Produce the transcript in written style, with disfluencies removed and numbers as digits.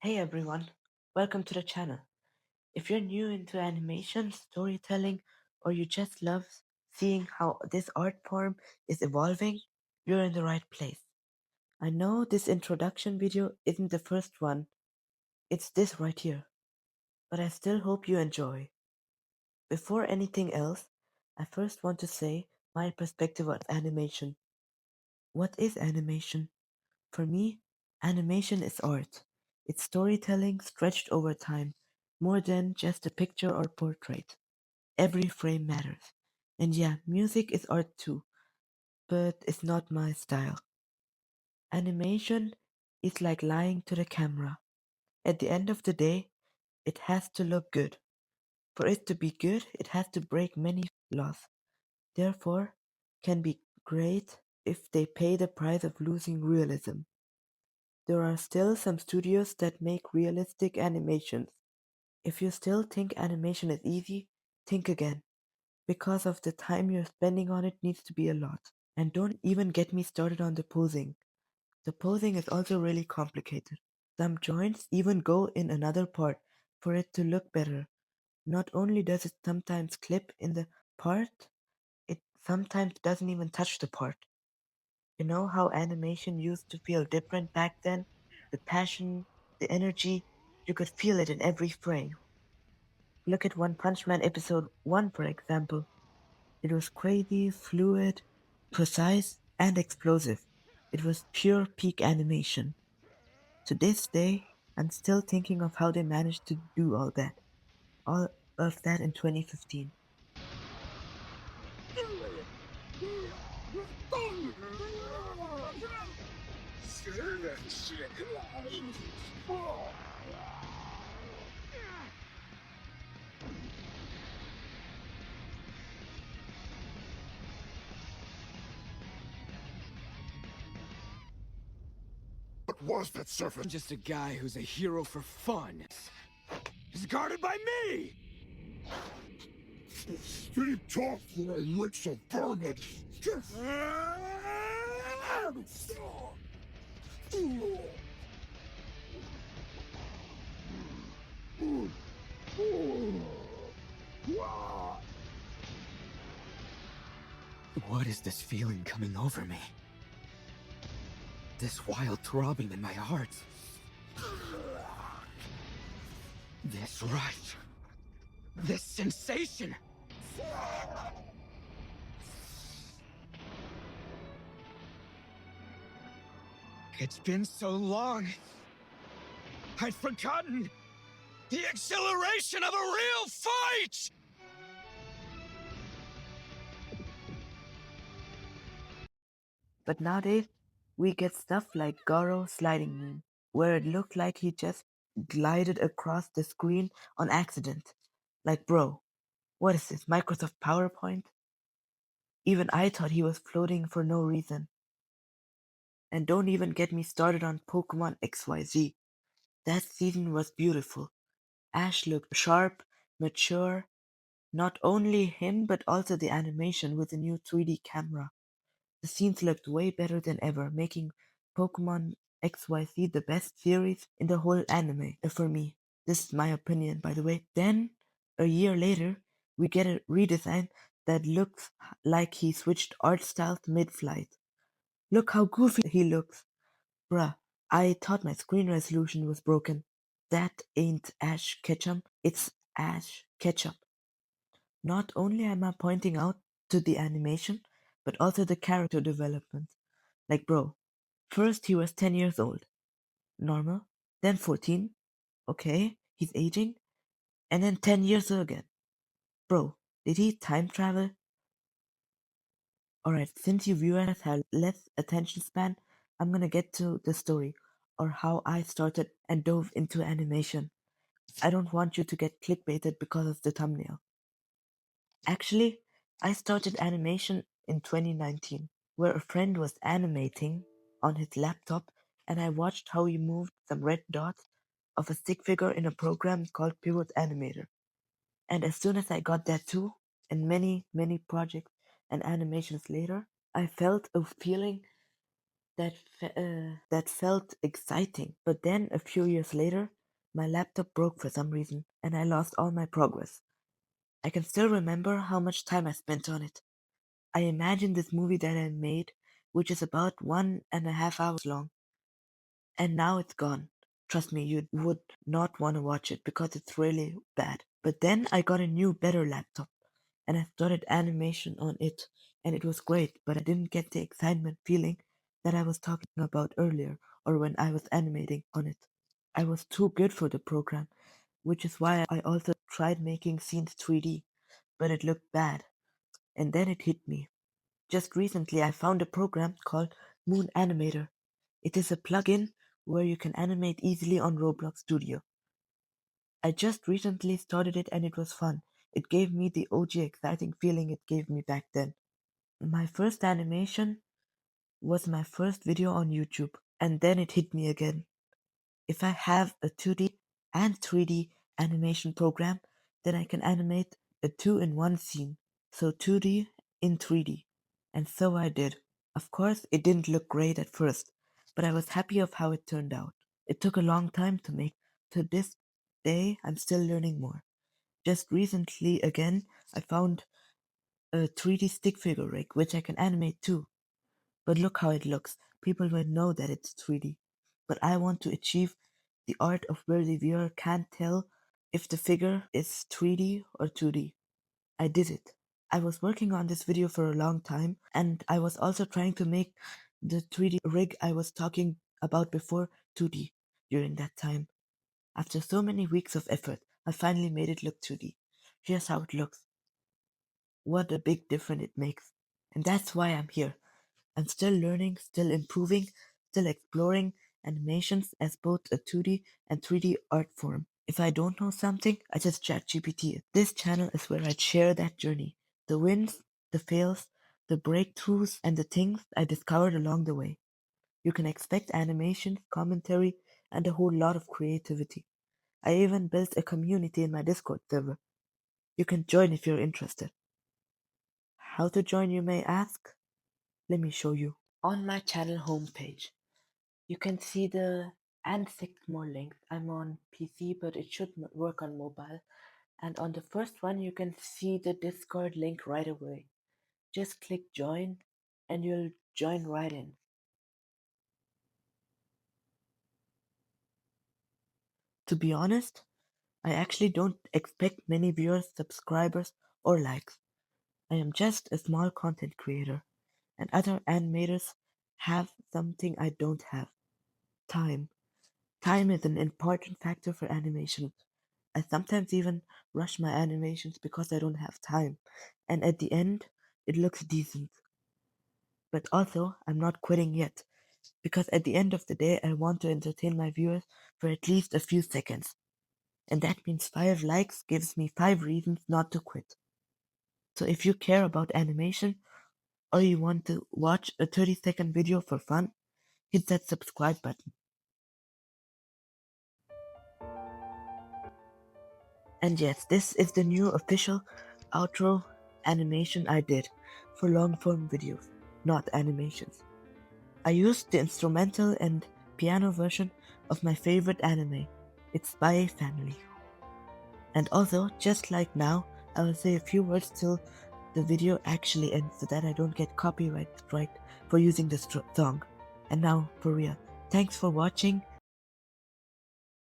Hey everyone, welcome to the channel. If you're new into animation, storytelling, or you just love seeing how this art form is evolving, you're in the right place. I know this introduction video isn't the first one, it's this right here, but I still hope you enjoy. Before anything else, I first want to say my perspective on animation. What is animation? For me, animation is art. It's storytelling stretched over time, more than just a picture or portrait. Every frame matters. And yeah, music is art too, but it's not my style. Animation is like lying to the camera. At the end of the day, it has to look good. For it to be good, it has to break many laws. Therefore, can be great if they pay the price of losing realism. There are still some studios that make realistic animations. If you still think animation is easy, think again, because of the time you're spending on it needs to be a lot. And don't even get me started on the posing. The posing is also really complicated. Some joints even go in another part for it to look better. Not only does it sometimes clip in the part, it sometimes doesn't even touch the part. You know how animation used to feel different back then? The passion, the energy, you could feel it in every frame. Look at One Punch Man episode 1, for example. It was crazy, fluid, precise, and explosive. It was pure peak animation. To this day, I'm still thinking of how they managed to do all of that in 2015. What was that surface? Just a guy who's a hero for fun. He's guarded by me! Speed talk for a licks of vermin. What is this feeling coming over me? This wild throbbing in my heart. This rush. This sensation. It's been so long. I'd forgotten the exhilaration of a real fight! But nowadays, we get stuff like Goro sliding meme, where it looked like he just glided across the screen on accident. Like, bro, what is this, Microsoft PowerPoint? Even I thought he was floating for no reason. And don't even get me started on Pokemon XYZ. That season was beautiful. Ash looked sharp, mature, not only him but also the animation with the new 3D camera. The scenes looked way better than ever, making Pokemon XYZ the best series in the whole anime for me. This is my opinion, by the way. Then, a year later, we get a redesign that looks like he switched art styles mid flight. Look how goofy he looks. Bruh, I thought my screen resolution was broken. That ain't Ash Ketchum, it's Ash Ketchup. Not only am I pointing out to the animation, but also the character development. Like, bro, first he was 10 years old, normal, then 14, okay, he's aging, and then 10 years again. Bro, did he time travel? Alright, since you viewers have less attention span, I'm gonna get to the story, or how I started and dove into animation. I don't want you to get clickbaited because of the thumbnail. Actually, I started animation in 2019, where a friend was animating on his laptop and I watched how he moved some red dots of a stick figure in a program called Pivot Animator. And as soon as I got that too, and many, many projects and animations later, I felt a feeling that felt exciting. But then a few years later, my laptop broke for some reason and I lost all my progress. I can still remember how much time I spent on it. I imagined this movie that I made, which is about 1.5 hours long, and now it's gone. Trust me, you would not want to watch it because it's really bad. But then I got a new, better laptop and I started animation on it, and it was great, but I didn't get the excitement feeling that I was talking about earlier or when I was animating on it. I was too good for the program, which is why I also tried making scenes 3D, but it looked bad. And then it hit me. Just recently, I found a program called Moon Animator. It is a plugin where you can animate easily on Roblox Studio. I just recently started it and it was fun. It gave me the OG exciting feeling it gave me back then. My first animation was my first video on YouTube, and then it hit me again. If I have a 2D and 3D animation program, then I can animate a two-in-one scene. So 2D in 3D. And so I did. Of course, it didn't look great at first, but I was happy of how it turned out. It took a long time to make. To this day, I'm still learning more. Just recently, again, I found a 3D stick figure rig, which I can animate too. But look how it looks. People will know that it's 3D. But I want to achieve the art of where the viewer can't tell if the figure is 3D or 2D. I did it. I was working on this video for a long time, and I was also trying to make the 3D rig I was talking about before 2D during that time. After so many weeks of effort, I finally made it look 2D. Here's how it looks. What a big difference it makes. And that's why I'm here. I'm still learning, still improving, still exploring animations as both a 2D and 3D art form. If I don't know something, I just chat GPT it. This channel is where I share that journey. The wins, the fails, the breakthroughs, and the things I discovered along the way. You can expect animation, commentary, and a whole lot of creativity. I even built a community in my Discord server. You can join if you're interested. How to join, you may ask? Let me show you. On my channel homepage, you can see the and six more links. I'm on PC, but it should work on mobile. And on the first one, you can see the Discord link right away. Just click join and you'll join right in. To be honest, I actually don't expect many viewers, subscribers, or likes. I am just a small content creator, and other animators have something I don't have: time. Time is an important factor for animation. I sometimes even rush my animations because I don't have time, and at the end, it looks decent. But also, I'm not quitting yet, because at the end of the day, I want to entertain my viewers for at least a few seconds. And that means 5 likes gives me 5 reasons not to quit. So if you care about animation, or you want to watch a 30-second video for fun, hit that subscribe button. And yes, this is the new official outro animation I did for long form videos, not animations. I used the instrumental and piano version of my favorite anime. It's Spy Family. And also, just like now, I will say a few words till the video actually ends so that I don't get copyright strike for using the song. And now, for real, thanks for watching